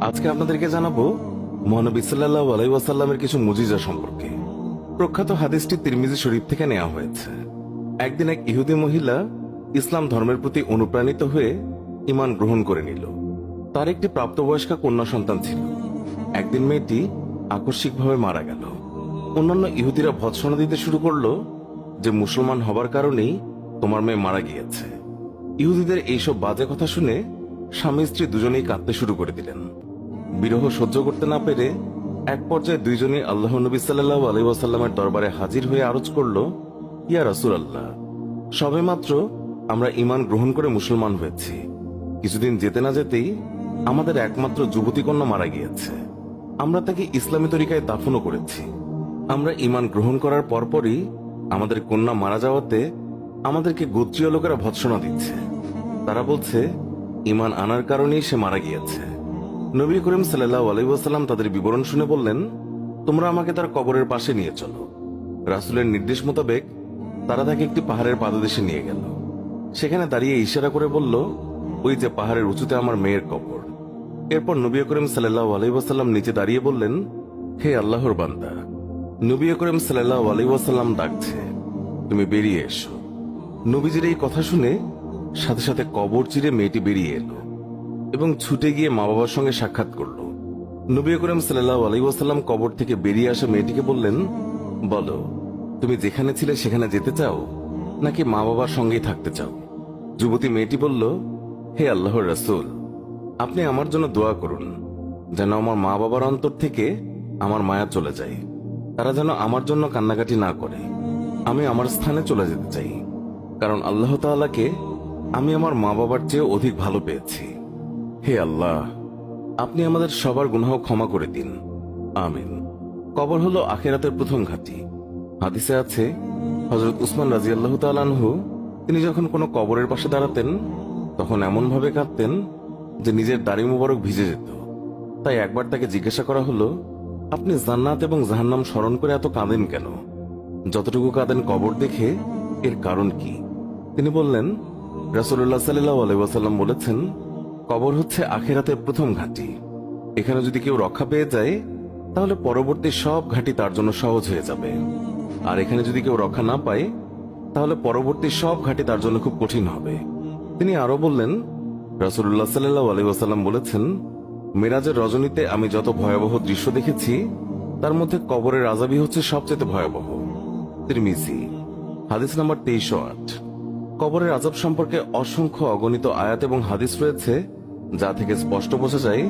আজকে আপনাদেরকে জানাবো মহানবী সাল্লাল্লাহু আলাইহি ওয়াসাল্লামের কিছু মুজিজা সম্পর্কে। প্রখ্যাত হাদিসটি তিরমিজি শরীফ থেকে নেওয়া হয়েছে। একদিন এক ইহুদি মহিলা ইসলাম ধর্মের প্রতি অনুপ্রাণিত হয়ে ঈমান গ্রহণ করে নিল। তার একটি প্রাপ্তবয়স্কা কন্যা সন্তান ছিল। একদিন মেয়েটি আকস্মিকভাবে মারা গেল। অন্যান্য ইহুদিরা ভৎসনা দিতে শুরু করলো যে মুসলমান হবার কারণেই তোমার মেয়ে মারা গিয়েছে। ইহুদিদের এইসব বাজে কথা শুনে স্বামী স্ত্রী দুজনেই কাঁদতে শুরু করে দিলেন। বিরহ সহ্য করতে না পেরে এক পর্যায়ে দুইজনেই আল্লাহ নবী সাল্লাল্লাহু আলাইহি ওয়াসাল্লামের দরবারে হাজির হয়ে আরজ করল, ইয়া রাসূলুল্লাহ, সবেমাত্র আমরা ঈমান গ্রহণ করে মুসলমান হয়েছি। কিছুদিন যেতে না যেতেই আমাদের একমাত্র যুবতী কন্যা মারা গিয়েছে। আমরা তাকে ইসলামী তরিকায় দাফনও করেছি। আমরা ঈমান গ্রহণ করার পরপরই আমাদের কন্যা মারা যাওয়াতে আমাদেরকে গোত্রীয় লোকেরা ভৎসনা দিচ্ছে। তারা বলছে ঈমান আনার কারণেই সে মারা গিয়েছে। নবী করিম সাল্লাল্লাহু আলাইহি ওয়াসাল্লাম তাদের বিবরণ শুনে বললেন, তোমরা আমাকে তার কবরের পাশে নিয়ে চলো। রাসূলের নির্দেশ মোতাবেক তারা তাকে একটি পাহাড়ের পাদদেশে নিয়ে গেল। সেখানে দাঁড়িয়ে ইশারা করে বলল, ওই যে পাহাড়ের উঁচুতে আমার মেয়ের কবর। এরপর নবী করিম সাল্লাল্লাহু আলাইহি ওয়াসাল্লাম নিচে দাঁড়িয়ে বললেন, হে আল্লাহর বান্দা। নবী করিম সাল্লাল্লাহু আলাইহি ওয়াসাল্লাম ডাকছে, তুমি বেরিয়ে এসো। নবীজির এই কথা শুনে সাথে সাথে কবর চিরে মেয়েটি বেরিয়ে এলো এবং ছুটে গিয়ে মা বাবার সঙ্গে সাক্ষাৎ করল। নবী করিম সাল্লাল্লাহু আলাইহি ওয়াসাল্লাম কবর থেকে বেরিয়ে আসা মেয়েটিকে বললেন, বলো, তুমি যেখানে ছিলে সেখানে যেতে চাও নাকি মা বাবার সঙ্গেই থাকতে চাও? যুবতী মেয়েটি বলল, হে আল্লাহর রাসূল, আপনি আমার জন্য দোয়া করুন যেন আমার মা বাবার অন্তর থেকে আমার মায়া চলে যায়। তারা যেন আমার জন্য কান্নাকাটি না করে। আমি আমার স্থানে চলে যেতে চাই, কারণ আল্লাহ তাআলাকে আমি আমার মা বাবার চেয়ে অধিক ভালো পেয়েছি। হে আল্লাহ, আপনি আমাদের সবার গুনাহ ক্ষমা করে দিন, আমিন। কবর হলো আখিরাতের প্রথম ঘাঁটি। হাদিসে আছে, হযরত উসমান রাদিয়াল্লাহু তাআলা আনহু তিনি যখন কোনো কবরের পাশে দাঁড়াতেন তখন এমন ভাবে কাঁদতেন যে নিজের দাড়ি মুবারক ভিজে যেত। তাই একবার তাকে জিজ্ঞাসা করা হলো, আপনি জান্নাত এবং জাহান্নাম স্মরণ করে এত কাঁদেন কেন? যতটুকু কাঁদেন কবর দেখে, এর কারণ কি? তিনি বললেন, রাসূলুল্লাহ সাল্লাল্লাহু আলাইহি ওয়াসাল্লাম বলেছেন, কবর হচ্ছে আখিরাতের প্রথম ঘাঁটি। এখানে যদি কেউ রক্ষা পেয়ে যায় তাহলে পরবর্তী সব ঘাঁটি তার জন্য সহজ হয়ে যাবে। আর এখানে যদি কেউ রক্ষা না পায় তাহলে পরবর্তী সব ঘাঁটি তার জন্য খুব কঠিন হবে। তিনি আরো বললেন, রাসূলুল্লাহ সাল্লাল্লাহু আলাইহি ওয়াসাল্লাম বলেছেন, মিরাজের রজনীতে আমি যত ভয়াবহ দৃশ্য দেখেছি তার মধ্যে কবরের আযাবই হচ্ছে সবচেয়ে ভয়াবহ। তিরমিজি, হাদিস নাম্বার 2308। কবরের আযাব সম্পর্কে অসংখ্য অগণিত আয়াত এবং হাদিস রয়েছে, যা থেকে স্পষ্ট বোঝা যায়